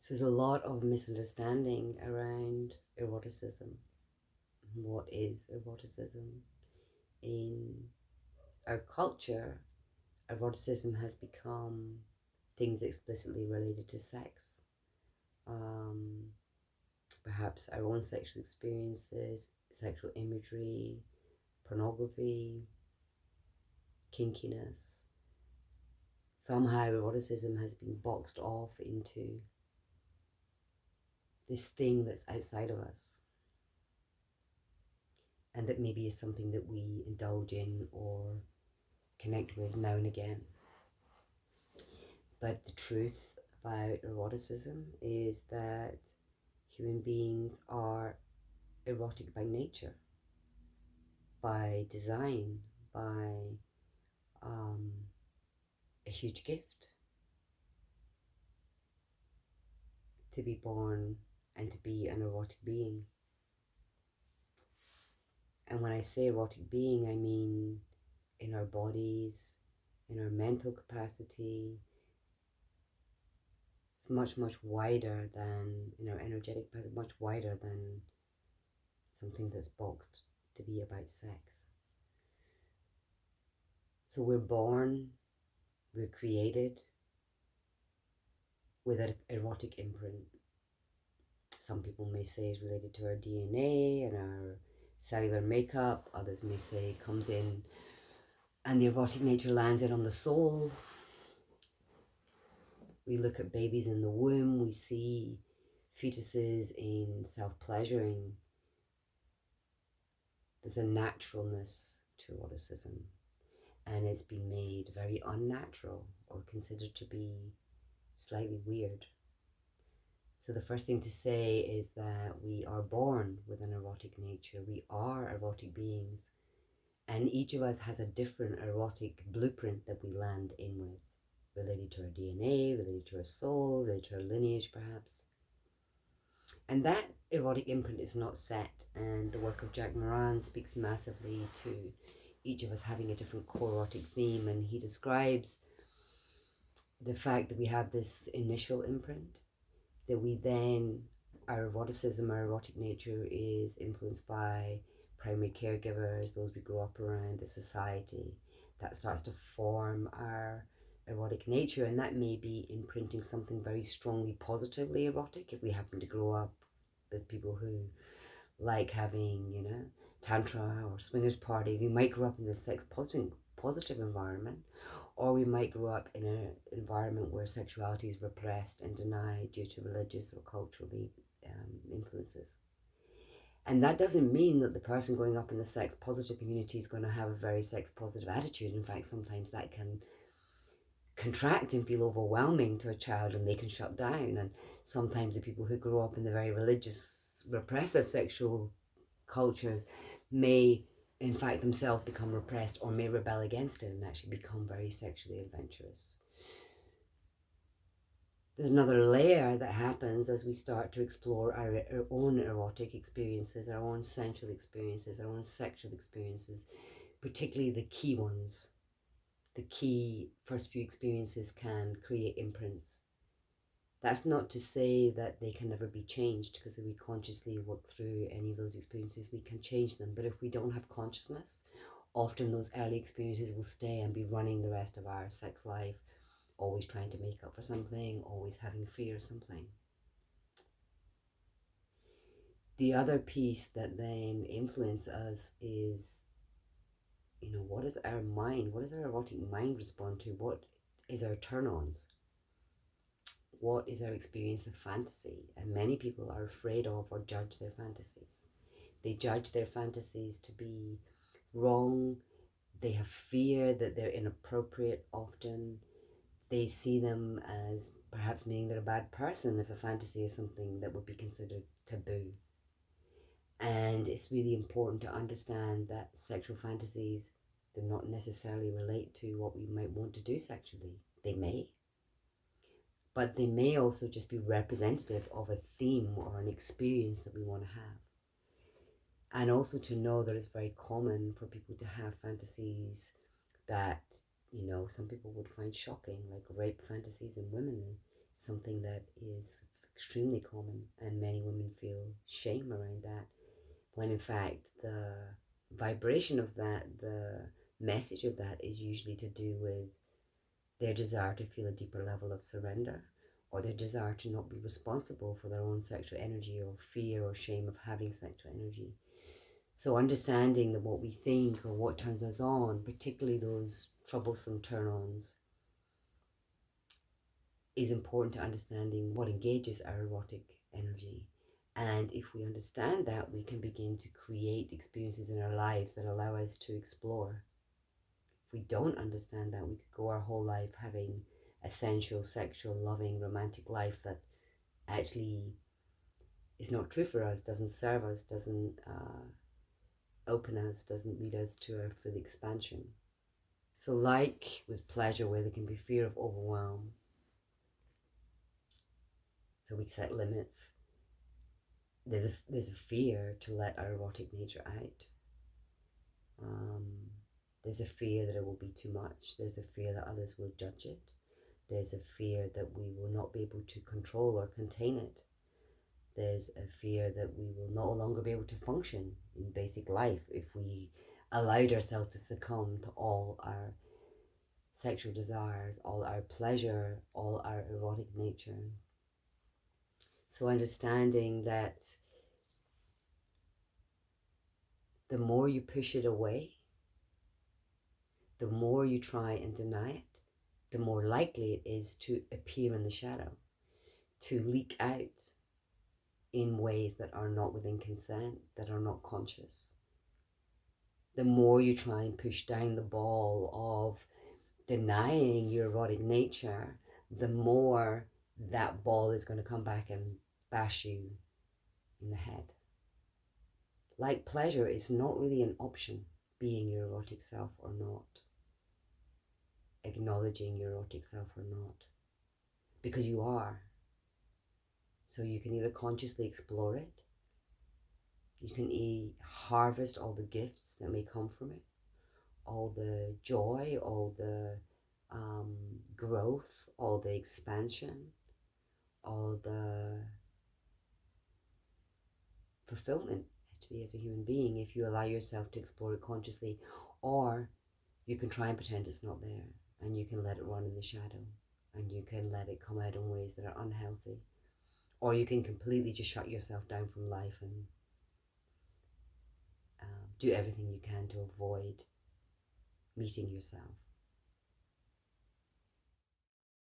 So there's a lot of misunderstanding around eroticism. What is eroticism? In our culture, eroticism has become things explicitly related to sex. Um, Perhaps our own sexual experiences, sexual imagery, pornography, kinkiness. Somehow eroticism has been boxed off into this thing that's outside of us, and that maybe is something that we indulge in or connect with now and again. But the truth about eroticism is that human beings are erotic by nature, by design, by um, a huge gift to be born and to be an erotic being. And when I say erotic being, I mean in our bodies, in our mental capacity. It's much, much wider than, in our energetic capacity, much wider than something that's boxed to be about sex. So we're born, we're created with an erotic imprint. Some people may say it's related to our DNA and our cellular makeup. Others may say it comes in and the erotic nature lands in on the soul. We look at babies in the womb, we see fetuses in self-pleasuring. There's a naturalness to eroticism, and it's been made very unnatural or considered to be slightly weird. So the first thing to say is that we are born with an erotic nature. We are erotic beings, and each of us has a different erotic blueprint that we land in with, related to our DNA, related to our soul, related to our lineage perhaps. And that erotic imprint is not set, and the work of Jack Moran speaks massively to each of us having a different core erotic theme, and he describes the fact that we have this initial imprint, that we then, our eroticism, our erotic nature is influenced by primary caregivers, those we grew up around, the society, that starts to form our erotic nature, and that may be imprinting something very strongly positively erotic if we happen to grow up with people who like having, tantra or swingers parties. You might grow up in this sex positive environment, or we might grow up in an environment where sexuality is repressed and denied due to religious or cultural influences. And that doesn't mean that the person growing up in the sex positive community is going to have a very sex positive attitude. In fact, sometimes that can contract and feel overwhelming to a child, and they can shut down. And sometimes the people who grow up in the very religious, repressive sexual cultures may in fact themselves become repressed, or may rebel against it and actually become very sexually adventurous. There's another layer that happens as we start to explore our own erotic experiences, our own sensual experiences, our own sexual experiences, particularly the key ones. The key first few experiences can create imprints. That's not to say that they can never be changed, because if we consciously work through any of those experiences, we can change them. But if we don't have consciousness, often those early experiences will stay and be running the rest of our sex life, always trying to make up for something, always having fear of something. The other piece that then influences us is, what is our mind? What does our erotic mind respond to? What is our turn-ons? What is our experience of fantasy? And many people are afraid of or judge their fantasies. They judge their fantasies to be wrong. They have fear that they're inappropriate often. They see them as perhaps meaning they're a bad person if a fantasy is something that would be considered taboo. And it's really important to understand that sexual fantasies do not necessarily relate to what we might want to do sexually. They may, but they may also just be representative of a theme or an experience that we want to have. And also to know that it's very common for people to have fantasies that, some people would find shocking, like rape fantasies in women, something that is extremely common, and many women feel shame around that, when in fact the vibration of that, the message of that, is usually to do with their desire to feel a deeper level of surrender, or their desire to not be responsible for their own sexual energy, or fear or shame of having sexual energy. So understanding that what we think or what turns us on, particularly those troublesome turn-ons, is important to understanding what engages our erotic energy. And if we understand that, we can begin to create experiences in our lives that allow us to explore. If we don't understand that, we could go our whole life having a sensual, sexual, loving, romantic life that actually is not true for us, doesn't serve us, doesn't open us, doesn't lead us to our full expansion. So like with pleasure, where there can be fear of overwhelm, so we set limits. There's a fear to let our erotic nature out. There's a fear that it will be too much. There's a fear that others will judge it. There's a fear that we will not be able to control or contain it. There's a fear that we will no longer be able to function in basic life if we allowed ourselves to succumb to all our sexual desires, all our pleasure, all our erotic nature. So understanding that the more you push it away, the more you try and deny it, the more likely it is to appear in the shadow, to leak out in ways that are not within consent, that are not conscious. The more you try and push down the ball of denying your erotic nature, the more that ball is going to come back and bash you in the head. Like pleasure, it's not really an option, being your erotic self or not, acknowledging your erotic self or not, because you are. So you can either consciously explore it, you can harvest all the gifts that may come from it, all the joy, all the growth, all the expansion, all the fulfillment actually as a human being, if you allow yourself to explore it consciously. Or you can try and pretend it's not there, and you can let it run in the shadow, and you can let it come out in ways that are unhealthy. Or you can completely just shut yourself down from life and do everything you can to avoid meeting yourself.